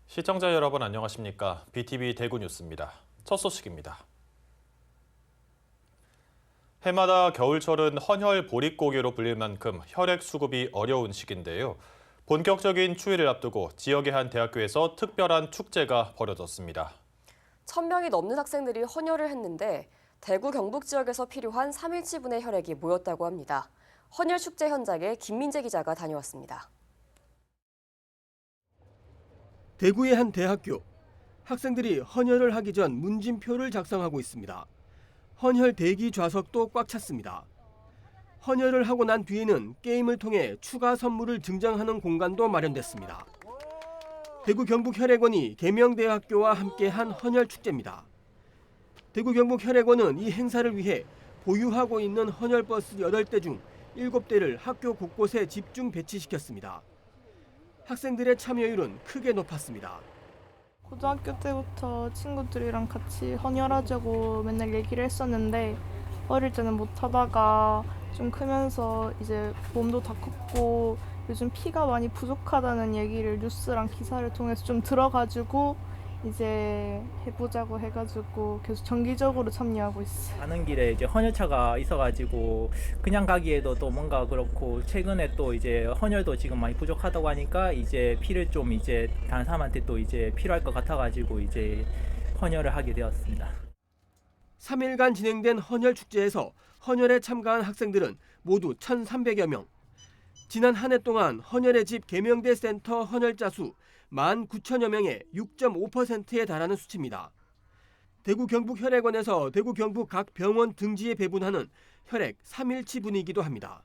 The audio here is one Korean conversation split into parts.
시청자 여러분 안녕하십니까? BTV 대구 뉴스입니다. 첫 소식입니다. 해마다 겨울철은 헌혈 보릿고개로 불릴 만큼 혈액 수급이 어려운 시기인데요. 본격적인 추위를 앞두고 지역의 한 대학교에서 특별한 축제가 벌어졌습니다. 1,000명이 넘는 학생들이 헌혈을 했는데 대구 경북 지역에서 필요한 3일치분의 혈액이 모였다고 합니다. 헌혈 축제 현장에 김민재 기자가 다녀왔습니다. 대구의 한 대학교. 학생들이 헌혈을 하기 전 문진표를 작성하고 있습니다. 헌혈 대기 좌석도 꽉 찼습니다. 헌혈을 하고 난 뒤에는 게임을 통해 추가 선물을 증정하는 공간도 마련됐습니다. 대구 경북혈액원이 계명대학교와 함께한 헌혈 축제입니다. 대구 경북혈액원은 이 행사를 위해 보유하고 있는 헌혈버스 8대 중 7대를 학교 곳곳에 집중 배치시켰습니다. 학생들의 참여율은 크게 높았습니다. 고등학교 때부터 친구들이랑 같이 헌혈하자고 맨날 얘기를 했었는데 어릴 때는 못 하다가 좀 크면서 이제 몸도 다 컸고 요즘 피가 많이 부족하다는 얘기를 뉴스랑 기사를 통해서 좀 들어가지고 이제 해보자고 해가지고 계속 정기적으로 참여하고 있어요. 가는 길에 이제 헌혈차가 있어가지고 그냥 가기에도 또 뭔가 그렇고 최근에 또 이제 헌혈도 지금 많이 부족하다고 하니까 이제 피를 좀 이제 다른 사람한테 또 이제 필요할 것 같아가지고 이제 헌혈을 하게 되었습니다. 3일간 진행된 헌혈 축제에서 헌혈에 참가한 학생들은 모두 1,300여 명. 지난 한 해 동안 헌혈의 집 계명대 센터 헌혈자 수 19,000여 명의 6.5%에 달하는 수치입니다. 대구 경북혈액원에서 대구 경북 각 병원 등지에 배분하는 혈액 3일치 분이기도 합니다.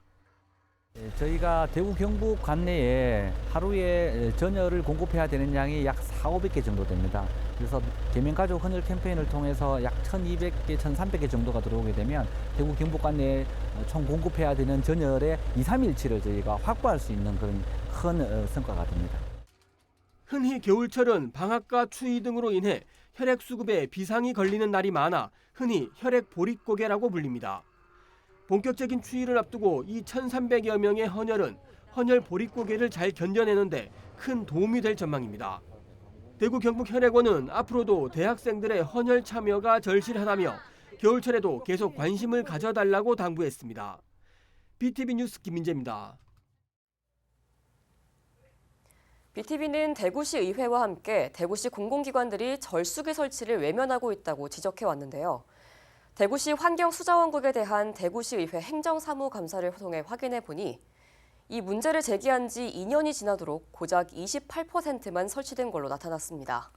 저희가 대구 경북 관내에 하루에 전혈을 공급해야 되는 양이 약 4,500개 정도 됩니다. 그래서 계명가족 헌혈 캠페인을 통해서 약 1,200개, 1,300개 정도가 들어오게 되면 대구 경북 관내에 총 공급해야 되는 전혈의 2, 3일치를 저희가 확보할 수 있는 그런 큰 성과가 됩니다. 흔히 겨울철은 방학과 추위 등으로 인해 혈액 수급에 비상이 걸리는 날이 많아 흔히 혈액 보릿고개라고 불립니다. 본격적인 추위를 앞두고 이 1,300여 명의 헌혈은 헌혈 보릿고개를 잘 견뎌내는데 큰 도움이 될 전망입니다. 대구 경북혈액원은 앞으로도 대학생들의 헌혈 참여가 절실하다며 겨울철에도 계속 관심을 가져달라고 당부했습니다. BTV 뉴스 김민재입니다. BTV는 대구시 의회와 함께 대구시 공공기관들이 절수기 설치를 외면하고 있다고 지적해왔는데요. 대구시 환경수자원국에 대한 대구시 의회 행정사무감사를 통해 확인해보니 이 문제를 제기한 지 2년이 지나도록 고작 28%만 설치된 걸로 나타났습니다.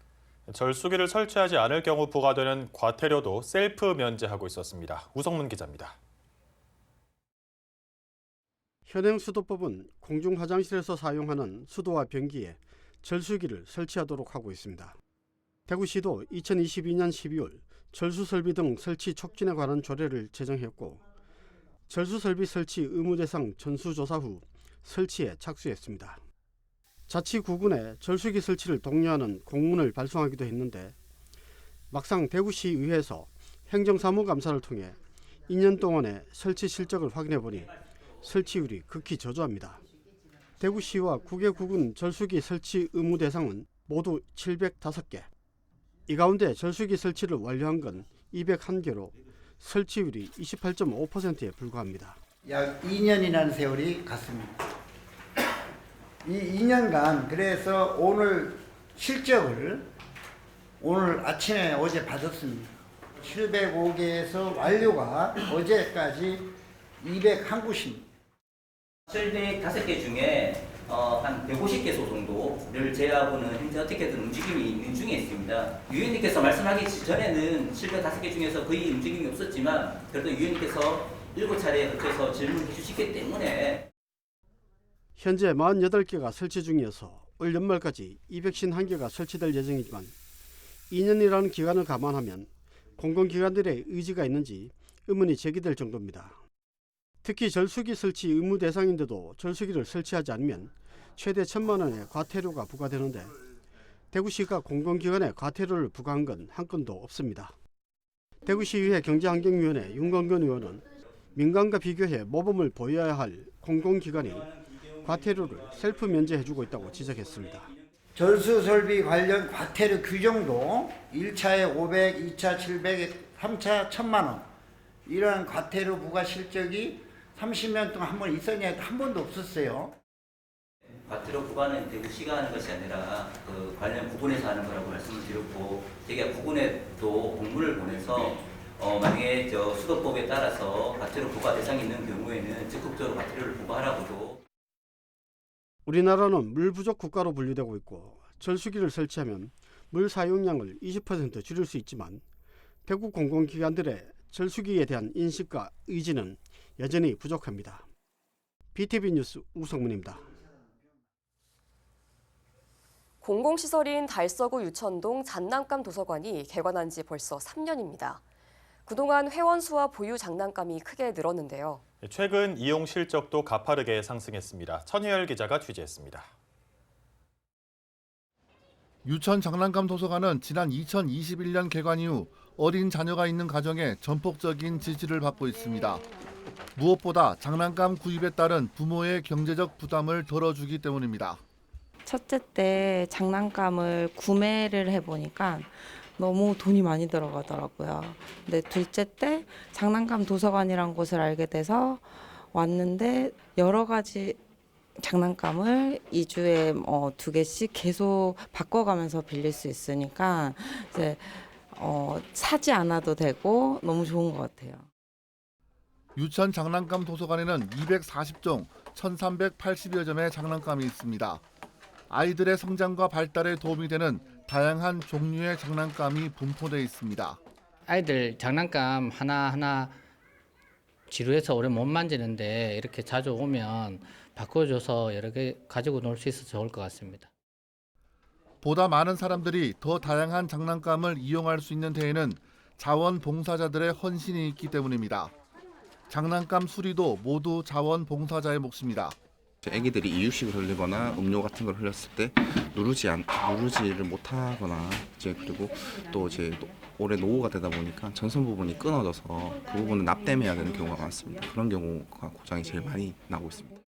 절수기를 설치하지 않을 경우 부과되는 과태료도 셀프 면제하고 있었습니다. 우성문 기자입니다. 현행수도법은 공중화장실에서 사용하는 수도와 변기에 절수기를 설치하도록 하고 있습니다. 대구시도 2022년 12월 절수설비 등 설치 촉진에 관한 조례를 제정했고 절수설비 설치 의무 대상 전수조사 후 설치에 착수했습니다. 자치구군에 절수기 설치를 독려하는 공문을 발송하기도 했는데 막상 대구시의회에서 행정사무감사를 통해 2년 동안의 설치 실적을 확인해보니 설치율이 극히 저조합니다. 대구시와 9개 구군 절수기 설치 의무 대상은 모두 705개. 이 가운데 절수기 설치를 완료한 건 201개로 설치율이 28.5%에 불과합니다. 약 2년이라는 세월이 갔습니다. 이 2년간 그래서 오늘 실적을 오늘 아침에 어제 받았습니다. 705개에서 완료가 어제까지 201곳입니다. 705개 중에 한 150개소 정도를 제외하고는 현재 어떻게든 움직임이 있는 중에 있습니다. 위원님께서 말씀하기 전에는 705개 중에서 거의 움직임이 없었지만 그래도 위원님께서 7차례에 걸쳐서 질문해 주시기 때문에 현재 48개가 설치 중이어서 올 연말까지 251개가 설치될 예정이지만 2년이라는 기간을 감안하면 공공기관들의 의지가 있는지 의문이 제기될 정도입니다. 특히 절수기 설치 의무 대상인데도 절수기를 설치하지 않으면 최대 1,000만 원의 과태료가 부과되는데 대구시가 공공기관에 과태료를 부과한 건 한 건도 없습니다. 대구시의회 경제환경위원회 윤건근 의원은 민간과 비교해 모범을 보여야 할 공공기관이 과태료를 셀프 면제해주고 있다고 지적했습니다. 절수 설비 관련 과태료 규정도 1차에 500, 2차 700, 3차 1000만 원 이러한 과태료 부과 실적이 30년 동안 한 번 있었냐 해도 한 번도 없었어요. 과태료 부과는 대구시가 하는 것이 아니라 그 관련 부근에서 하는 거라고 말씀을 드렸고, 제가 부근에도 공문을 보내서 만약에 수도법에 따라서 과태료 부과 대상이 있는 경우에는 적극적으로 과태료를 부과하라고도. 우리나라는 물 부족 국가로 분류되고 있고 절수기를 설치하면 물 사용량을 20% 줄일 수 있지만 대구 공공기관들의 절수기에 대한 인식과 의지는 여전히 부족합니다. BTV 뉴스 우성문입니다. 공공시설인 달서구 유천동 장난감 도서관이 개관한 지 벌써 3년입니다. 그동안 회원 수와 보유 장난감이 크게 늘었는데요. 최근 이용 실적도 가파르게 상승했습니다. 천혜열 기자가 취재했습니다. 유천 장난감 도서관은 지난 2021년 개관 이후 어린 자녀가 있는 가정에 전폭적인 지지를 받고 있습니다. 무엇보다 장난감 구입에 따른 부모의 경제적 부담을 덜어주기 때문입니다. 첫째 때 장난감을 구매를 해보니까 너무 돈이 많이 들어가더라고요. 근데 둘째 때 장난감 도서관이란 곳을 알게 돼서 왔는데 여러 가지 장난감을 2주에 2개씩 계속 바꿔가면서 빌릴 수 있으니까 이제 사지 않아도 되고 너무 좋은 것 같아요. 유천 장난감 도서관에는 240종 1,380여 점의 장난감이 있습니다. 아이들의 성장과 발달에 도움이 되는 다양한 종류의 장난감이 분포되어 있습니다. 아이들 장난감 하나하나 지루해서 오래 못 만지는데 이렇게 자주 오면 바꿔줘서 여러 개 가지고 놀 수 있어서 좋을 것 같습니다. 보다 많은 사람들이 더 다양한 장난감을 이용할 수 있는 데에는 자원봉사자들의 헌신이 있기 때문입니다. 장난감 수리도 모두 자원봉사자의 몫입니다. 애기들이 이유식을 흘리거나 음료 같은 걸 흘렸을 때 누르지를 못하거나 그리고 또 오래 노후가 되다 보니까 전선 부분이 끊어져서 그 부분을 납땜해야 되는 경우가 많습니다. 그런 경우가 고장이 제일 많이 나고 있습니다.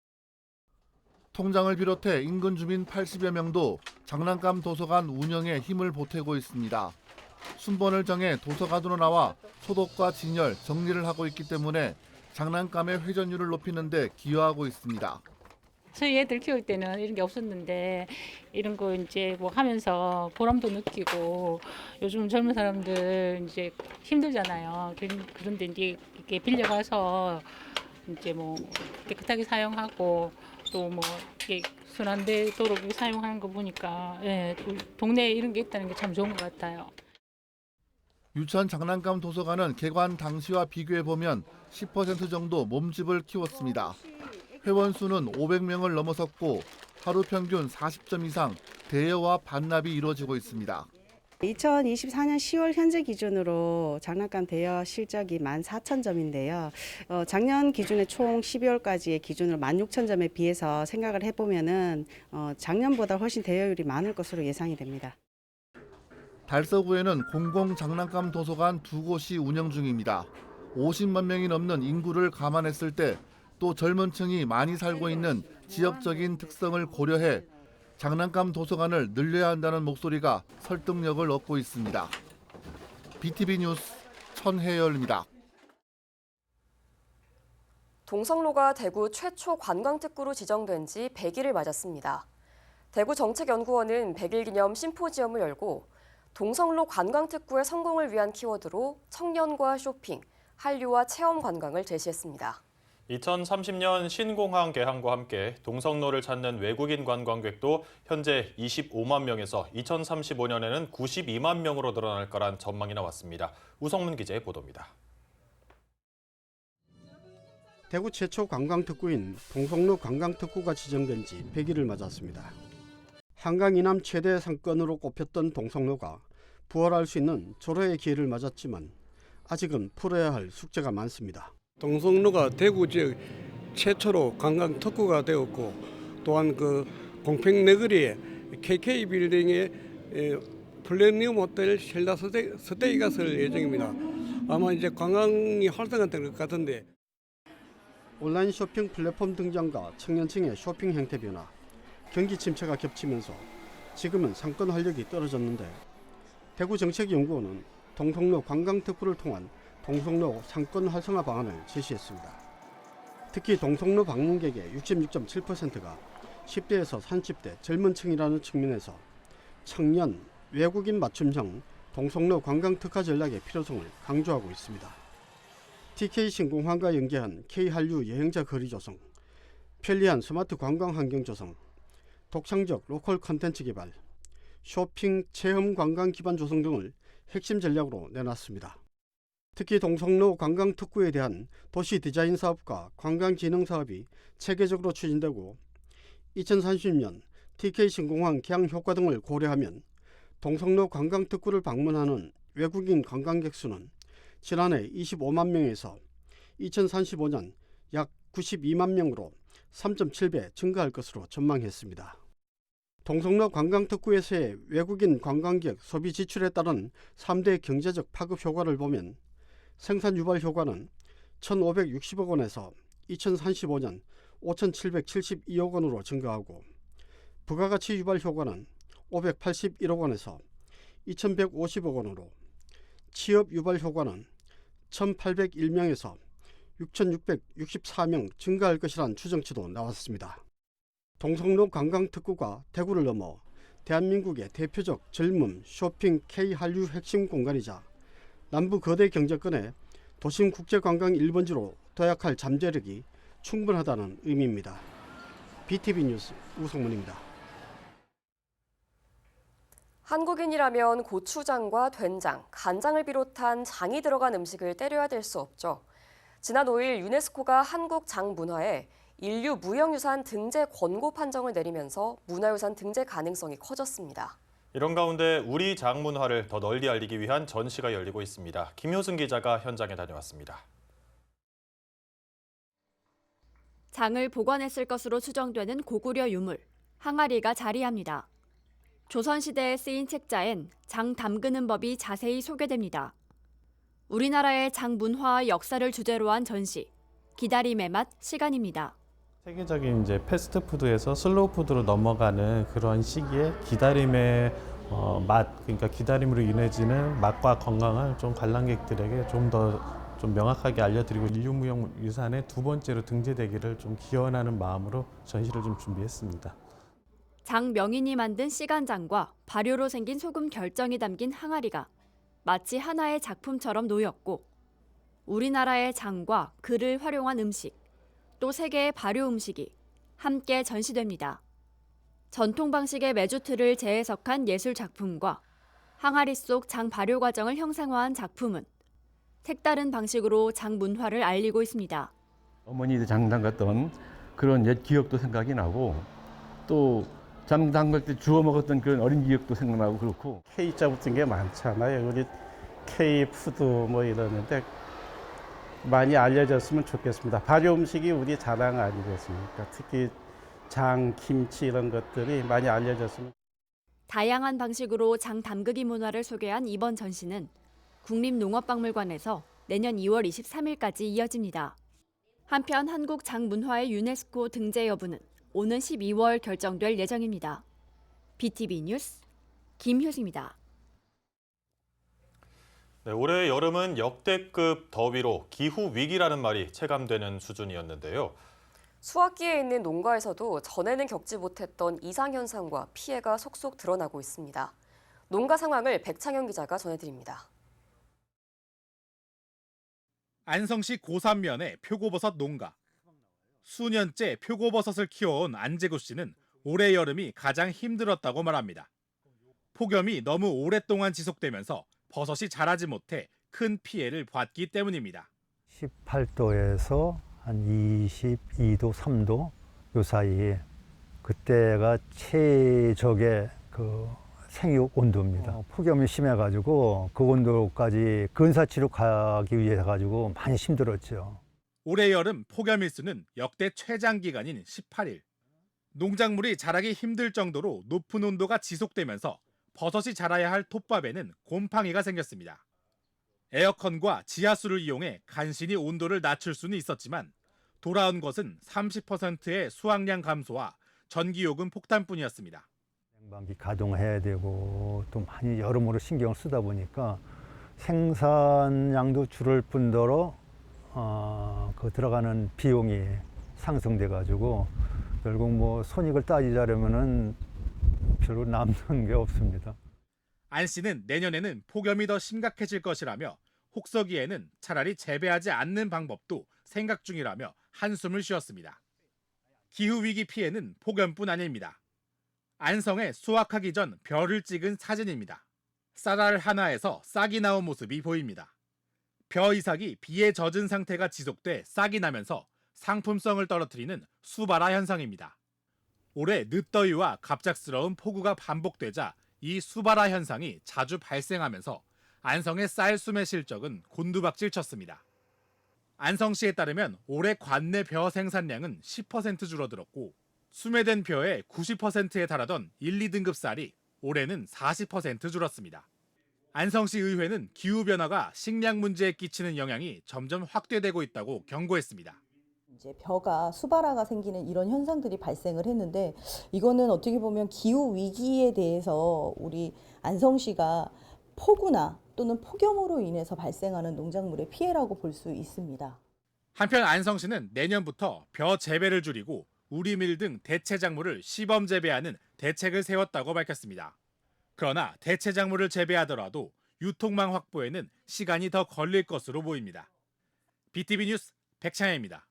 통장을 비롯해 인근 주민 80여 명도 장난감 도서관 운영에 힘을 보태고 있습니다. 순번을 정해 도서관으로 나와 소독과 진열, 정리를 하고 있기 때문에 장난감의 회전율을 높이는 데 기여하고 있습니다. 저희 애들 키울 때는 이런 게 없었는데 이런 거 이제 뭐 하면서 보람도 느끼고 요즘 젊은 사람들 이제 힘들잖아요. 그런데 이제 이렇게 빌려가서 이제 뭐 깨끗하게 사용하고 또 뭐 이렇게 순환되도록 사용하는 거 보니까 동네에 이런 게 있다는 게 참 좋은 것 같아요. 유천 장난감 도서관은 개관 당시와 비교해 보면 10% 정도 몸집을 키웠습니다. 회원 수는 500명을 넘어섰고 하루 평균 40점 이상 대여와 반납이 이루어지고 있습니다. 2024년 10월 현재 기준으로 장난감 대여 실적이 14,000점인데요. 작년 기준에 총 12월까지의 기준으로 16,000점에 비해서 생각을 해보면은 작년보다 훨씬 대여율이 많을 것으로 예상이 됩니다. 달서구에는 공공 장난감 도서관 2곳이 운영 중입니다. 50만 명이 넘는 인구를 감안했을 때 또 젊은 층이 많이 살고 있는 지역적인 특성을 고려해 장난감 도서관을 늘려야 한다는 목소리가 설득력을 얻고 있습니다. BTV 뉴스 천혜열입니다. 동성로가 대구 최초 관광특구로 지정된 지 100일을 맞았습니다. 대구정책연구원은 100일 기념 심포지엄을 열고 동성로 관광특구의 성공을 위한 키워드로 청년과 쇼핑, 한류와 체험 관광을 제시했습니다. 2030년 신공항 개항과 함께 동성로를 찾는 외국인 관광객도 현재 25만 명에서 2035년에는 92만 명으로 늘어날 거란 전망이 나왔습니다. 우성문 기자의 보도입니다. 대구 최초 관광특구인 동성로 관광특구가 지정된 지 100일을 맞았습니다. 한강 이남 최대 상권으로 꼽혔던 동성로가 부활할 수 있는 절호의 기회를 맞았지만 아직은 풀어야 할 숙제가 많습니다. 동성로가 대구 지역 최초로 관광 특구가 되었고 또한 그 공평내거리에 KK 빌딩에 플래니움 호텔 쉘다 스테이가 설 예정입니다. 아마 이제 관광이 활성화될 것 같은데. 온라인 쇼핑 플랫폼 등장과 청년층의 쇼핑 행태 변화, 경기 침체가 겹치면서 지금은 상권 활력이 떨어졌는데 대구정책연구원은 동성로 관광특구를 통한 동성로 상권 활성화 방안을 제시했습니다. 특히 동성로 방문객의 66.7%가 10대에서 30대 젊은 층이라는 측면에서 청년, 외국인 맞춤형 동성로 관광특화 전략의 필요성을 강조하고 있습니다. TK 신공항과 연계한 K한류 여행자 거리 조성, 편리한 스마트 관광 환경 조성, 독창적 로컬 콘텐츠 개발, 쇼핑, 체험 관광 기반 조성 등을 핵심 전략으로 내놨습니다. 특히 동성로 관광특구에 대한 도시 디자인 사업과 관광진흥 사업이 체계적으로 추진되고 2030년 TK 신공항 개항 효과 등을 고려하면 동성로 관광특구를 방문하는 외국인 관광객 수는 지난해 25만 명에서 2035년 약 92만 명으로 3.7배 증가할 것으로 전망했습니다. 동성로 관광특구에서의 외국인 관광객 소비 지출에 따른 3대 경제적 파급 효과를 보면 생산 유발 효과는 1,560억 원에서 2035년 5,772억 원으로 증가하고 부가가치 유발 효과는 581억 원에서 2,150억 원으로 취업 유발 효과는 1,801명에서 6,664명 증가할 것이란 추정치도 나왔습니다. 동성로 관광특구가 대구를 넘어 대한민국의 대표적 젊음, 쇼핑, K한류 핵심 공간이자 남부 거대 경제권의 도심 국제관광 1번지로 도약할 잠재력이 충분하다는 의미입니다. BTV 뉴스 우성문입니다. 한국인이라면 고추장과 된장, 간장을 비롯한 장이 들어간 음식을 때려야 될 수 없죠. 지난 5일 유네스코가 한국 장 문화에 인류 무형유산 등재 권고 판정을 내리면서 문화유산 등재 가능성이 커졌습니다. 이런 가운데 우리 장 문화를 더 널리 알리기 위한 전시가 열리고 있습니다. 김효승 기자가 현장에 다녀왔습니다. 장을 보관했을 것으로 추정되는 고구려 유물, 항아리가 자리합니다. 조선시대에 쓰인 책자엔 장 담그는 법이 자세히 소개됩니다. 우리나라의 장 문화와 역사를 주제로 한 전시, 기다림의 맛 시간입니다. 세계적인 이제 패스트푸드에서 슬로우푸드로 넘어가는 그런 시기에 기다림의 맛, 그러니까 기다림으로 인해지는 맛과 건강을 좀 관람객들에게 좀 더 명확하게 알려드리고 인류무형유산의 2번째로 등재되기를 좀 기원하는 마음으로 전시를 좀 준비했습니다. 장 명인이 만든 시간장과 발효로 생긴 소금 결정이 담긴 항아리가 마치 하나의 작품처럼 놓였고 우리나라의 장과 글을 활용한 음식, 또 세계의 발효 음식이 함께 전시됩니다. 전통 방식의 메주틀을 재해석한 예술 작품과 항아리 속 장 발효 과정을 형상화한 작품은 색다른 방식으로 장 문화를 알리고 있습니다. 어머니들 장 담갔던 그런 옛 기억도 생각이 나고 또 장 담글 때 주워 먹었던 그런 어린 기억도 생각나고 그렇고 K자 붙은 게 많잖아요. 우리 K푸드 뭐 이러는데 많이 알려졌으면 좋겠습니다. 발효 음식이 우리 자랑 아니겠습니까? 특히 장, 김치 이런 것들이 많이 알려졌으면. 다양한 방식으로 장 담그기 문화를 소개한 이번 전시는 국립농업박물관에서 내년 2월 23일까지 이어집니다. 한편 한국 장 문화의 유네스코 등재 여부는 오는 12월 결정될 예정입니다. BTV 뉴스 김효승입니다. 네, 올해 여름은 역대급 더위로 기후 위기라는 말이 체감되는 수준이었는데요. 수확기에 있는 농가에서도 전에는 겪지 못했던 이상현상과 피해가 속속 드러나고 있습니다. 농가 상황을 백창현 기자가 전해드립니다. 안성시 고산면의 표고버섯 농가. 수년째 표고버섯을 키워온 안재구 씨는 올해 여름이 가장 힘들었다고 말합니다. 폭염이 너무 오랫동안 지속되면서 버섯이 자라지 못해 큰 피해를 봤기 때문입니다. 18도에서 한 22도, 3도 요 사이에 그때가 최적의 그 생육 온도입니다. 폭염이 심해가지고 그 온도까지 근사치로 가기 위해 가지고 많이 힘들었죠. 올해 여름 폭염 일수는 역대 최장 기간인 18일. 농작물이 자라기 힘들 정도로 높은 온도가 지속되면서 버섯이 자라야 할 톱밥에는 곰팡이가 생겼습니다. 에어컨과 지하수를 이용해 간신히 온도를 낮출 수는 있었지만 돌아온 것은 30%의 수확량 감소와 전기요금 폭탄뿐이었습니다. 방비 가동해야 되고 또 많이 여러모로 신경을 쓰다 보니까 생산량도 줄을 뿐더러 그 들어가는 비용이 상승돼 가지고 결국 뭐 손익을 따지자려면은 별로 남는 게 없습니다. 안 씨는 내년에는 폭염이 더 심각해질 것이라며 혹서기에는 차라리 재배하지 않는 방법도 생각 중이라며 한숨을 쉬었습니다. 기후위기 피해는 폭염뿐 아닙니다. 안성에 수확하기 전 벼를 찍은 사진입니다. 쌀알 하나에서 싹이 나온 모습이 보입니다. 벼 이삭이 비에 젖은 상태가 지속돼 싹이 나면서 상품성을 떨어뜨리는 수발화 현상입니다. 올해 늦더위와 갑작스러운 폭우가 반복되자 이 수발화 현상이 자주 발생하면서 안성의 쌀수매 실적은 곤두박질 쳤습니다. 안성시에 따르면 올해 관내 벼 생산량은 10% 줄어들었고 수매된 벼의 90%에 달하던 1, 2등급 쌀이 올해는 40% 줄었습니다. 안성시 의회는 기후변화가 식량 문제에 끼치는 영향이 점점 확대되고 있다고 경고했습니다. 이제 벼가 수발화가 생기는 이런 현상들이 발생을 했는데 이거는 어떻게 보면 기후 위기에 대해서 우리 안성시가 폭우나 또는 폭염으로 인해서 발생하는 농작물의 피해라고 볼 수 있습니다. 한편 안성시는 내년부터 벼 재배를 줄이고 우리밀 등 대체 작물을 시범 재배하는 대책을 세웠다고 밝혔습니다. 그러나 대체 작물을 재배하더라도 유통망 확보에는 시간이 더 걸릴 것으로 보입니다. BTV 뉴스 백창현입니다.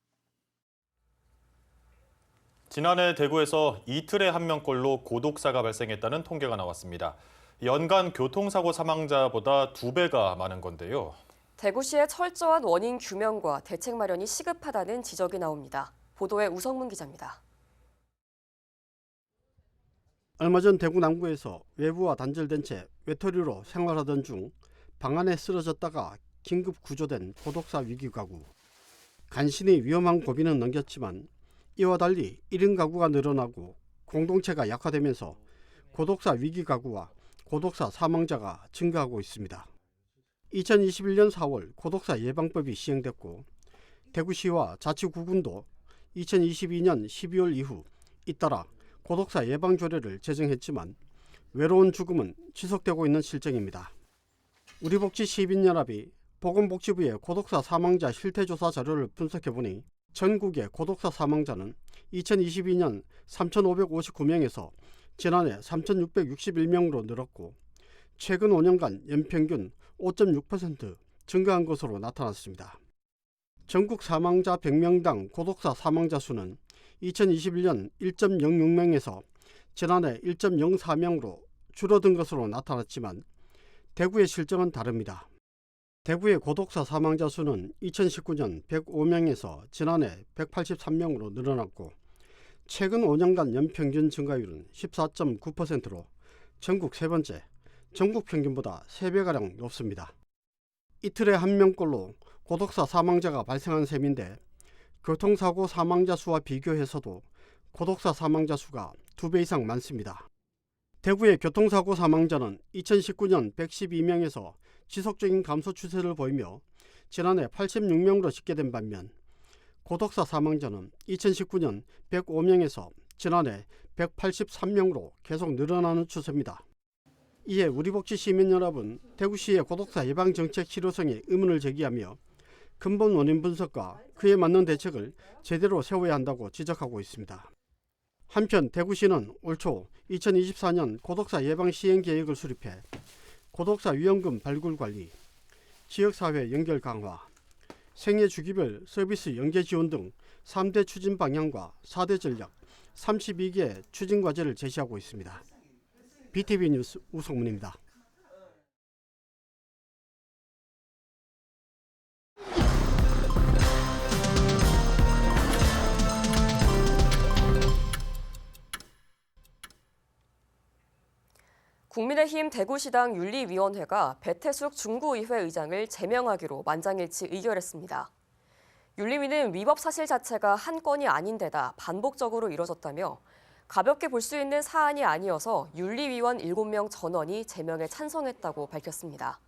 지난해 대구에서 이틀에 한 명꼴로 고독사가 발생했다는 통계가 나왔습니다. 연간 교통사고 사망자보다 2배가 많은 건데요. 대구시의 철저한 원인 규명과 대책 마련이 시급하다는 지적이 나옵니다. 보도에 우성문 기자입니다. 얼마 전 대구 남구에서 외부와 단절된 채 외톨이로 생활하던 중 방 안에 쓰러졌다가 긴급 구조된 고독사 위기 가구. 간신히 위험한 고비는 넘겼지만 이와 달리 1인 가구가 늘어나고 공동체가 약화되면서 고독사 위기 가구와 고독사 사망자가 증가하고 있습니다. 2021년 4월 고독사 예방법이 시행됐고 대구시와 자치구군도 2022년 12월 이후 잇따라 고독사 예방 조례를 제정했지만 외로운 죽음은 지속되고 있는 실정입니다. 우리복지 시민연합이 보건복지부의 고독사 사망자 실태조사 자료를 분석해보니 전국의 고독사 사망자는 2022년 3,559명에서 지난해 3,661명으로 늘었고 최근 5년간 연평균 5.6% 증가한 것으로 나타났습니다. 전국 사망자 100명당 고독사 사망자 수는 2021년 1.06명에서 지난해 1.04명으로 줄어든 것으로 나타났지만 대구의 실정은 다릅니다. 대구의 고독사 사망자 수는 2019년 105명에서 지난해 183명으로 늘어났고 최근 5년간 연평균 증가율은 14.9%로 전국 세 번째, 전국 평균보다 3배가량 높습니다. 이틀에 한 명꼴로 고독사 사망자가 발생한 셈인데 교통사고 사망자 수와 비교해서도 고독사 사망자 수가 2배 이상 많습니다. 대구의 교통사고 사망자는 2019년 112명에서 지속적인 감소 추세를 보이며 지난해 86명으로 집계된 반면 고독사 사망자는 2019년 105명에서 지난해 183명으로 계속 늘어나는 추세입니다. 이에 우리복지 시민연합은 대구시의 고독사 예방 정책 실효성에 의문을 제기하며 근본 원인 분석과 그에 맞는 대책을 제대로 세워야 한다고 지적하고 있습니다. 한편 대구시는 올 초 2024년 고독사 예방 시행 계획을 수립해 고독사 위험금 발굴 관리, 지역사회 연결 강화, 생애 주기별 서비스 연계 지원 등 3대 추진 방향과 4대 전략, 32개 추진 과제를 제시하고 있습니다. BTV 뉴스 우성문입니다. 국민의힘 대구시당 윤리위원회가 배태숙 중구의회 의장을 제명하기로 만장일치 의결했습니다. 윤리위는 위법 사실 자체가 한 건이 아닌 데다 반복적으로 이뤄졌다며 가볍게 볼 수 있는 사안이 아니어서 윤리위원 7명 전원이 제명에 찬성했다고 밝혔습니다.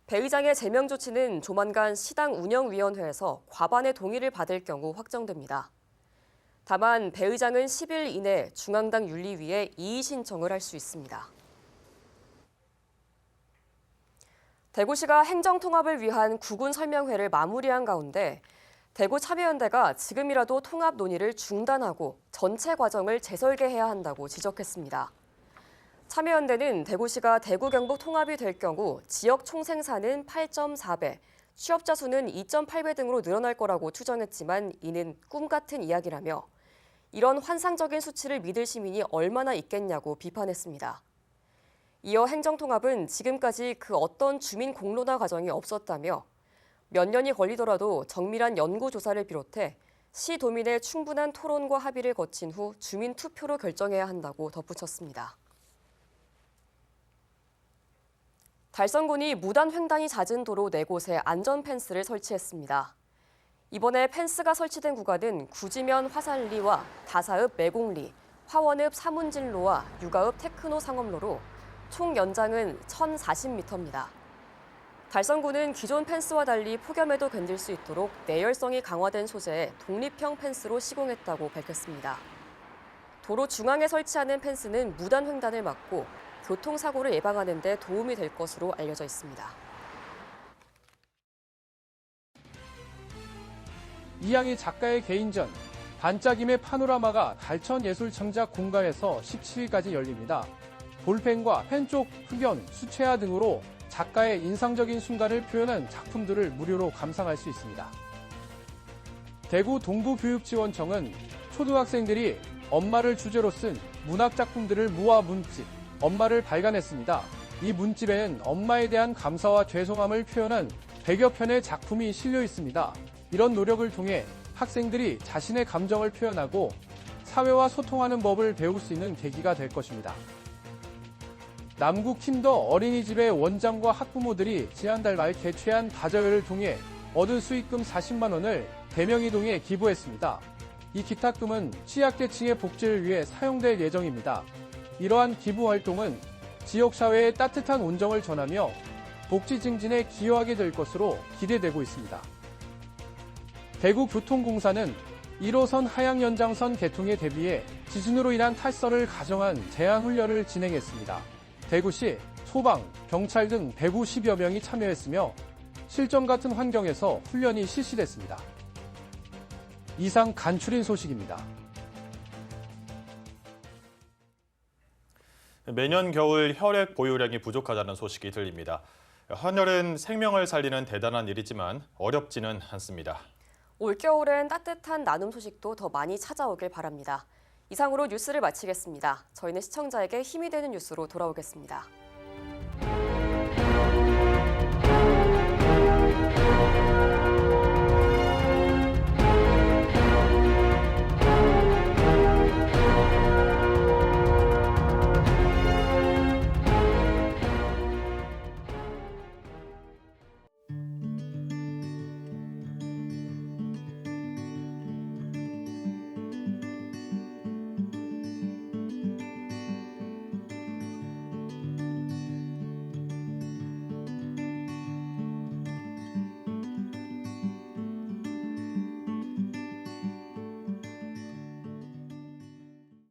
배 의장의 제명 조치는 조만간 시당 운영위원회에서 과반의 동의를 받을 경우 확정됩니다. 다만 배 의장은 10일 이내 중앙당 윤리위에 이의 신청을 할 수 있습니다. 대구시가 행정통합을 위한 구군 설명회를 마무리한 가운데 대구 참여연대가 지금이라도 통합 논의를 중단하고 전체 과정을 재설계해야 한다고 지적했습니다. 참여연대는 대구시가 대구 경북 통합이 될 경우 지역 총생산은 8.4배, 취업자 수는 2.8배 등으로 늘어날 거라고 추정했지만 이는 꿈 같은 이야기라며 이런 환상적인 수치를 믿을 시민이 얼마나 있겠냐고 비판했습니다. 이어 행정통합은 지금까지 그 어떤 주민 공론화 과정이 없었다며 몇 년이 걸리더라도 정밀한 연구조사를 비롯해 시도민의 충분한 토론과 합의를 거친 후 주민 투표로 결정해야 한다고 덧붙였습니다. 달성군이 무단 횡단이 잦은 도로 4곳에 안전 펜스를 설치했습니다. 이번에 펜스가 설치된 구간은 구지면 화살리와 다사읍 매곡리, 화원읍 사문진로와 육아읍 테크노 상업로로 총 연장은 1,040m입니다. 달성군은 기존 펜스와 달리 폭염에도 견딜 수 있도록 내열성이 강화된 소재의 독립형 펜스로 시공했다고 밝혔습니다. 도로 중앙에 설치하는 펜스는 무단 횡단을 막고 교통사고를 예방하는 데 도움이 될 것으로 알려져 있습니다. 이양희 작가의 개인전, 반짝임의 파노라마가 달천예술창작 공간에서 17일까지 열립니다. 볼펜과 펜 쪽 흑연, 수채화 등으로 작가의 인상적인 순간을 표현한 작품들을 무료로 감상할 수 있습니다. 대구 동부교육지원청은 초등학생들이 엄마를 주제로 쓴 문학작품들을 모아 문집, 엄마를 발간했습니다. 이 문집에는 엄마에 대한 감사와 죄송함을 표현한 100여 편의 작품이 실려 있습니다. 이런 노력을 통해 학생들이 자신의 감정을 표현하고 사회와 소통하는 법을 배울 수 있는 계기가 될 것입니다. 남구 킨더 어린이집의 원장과 학부모들이 지난달 말 개최한 다자회를 통해 얻은 수익금 40만 원을 대명이동에 기부했습니다. 이 기탁금은 취약계층의 복지를 위해 사용될 예정입니다. 이러한 기부 활동은 지역사회에 따뜻한 온정을 전하며 복지 증진에 기여하게 될 것으로 기대되고 있습니다. 대구교통공사는 1호선 하양연장선 개통에 대비해 지진으로 인한 탈선을 가정한 재앙훈련을 진행했습니다. 대구시, 소방, 경찰 등 150여 명이 참여했으며 실전 같은 환경에서 훈련이 실시됐습니다. 이상 간추린 소식입니다. 매년 겨울 혈액 보유량이 부족하다는 소식이 들립니다. 헌혈은 생명을 살리는 대단한 일이지만 어렵지는 않습니다. 올겨울엔 따뜻한 나눔 소식도 더 많이 찾아오길 바랍니다. 이상으로 뉴스를 마치겠습니다. 저희는 시청자에게 힘이 되는 뉴스로 돌아오겠습니다.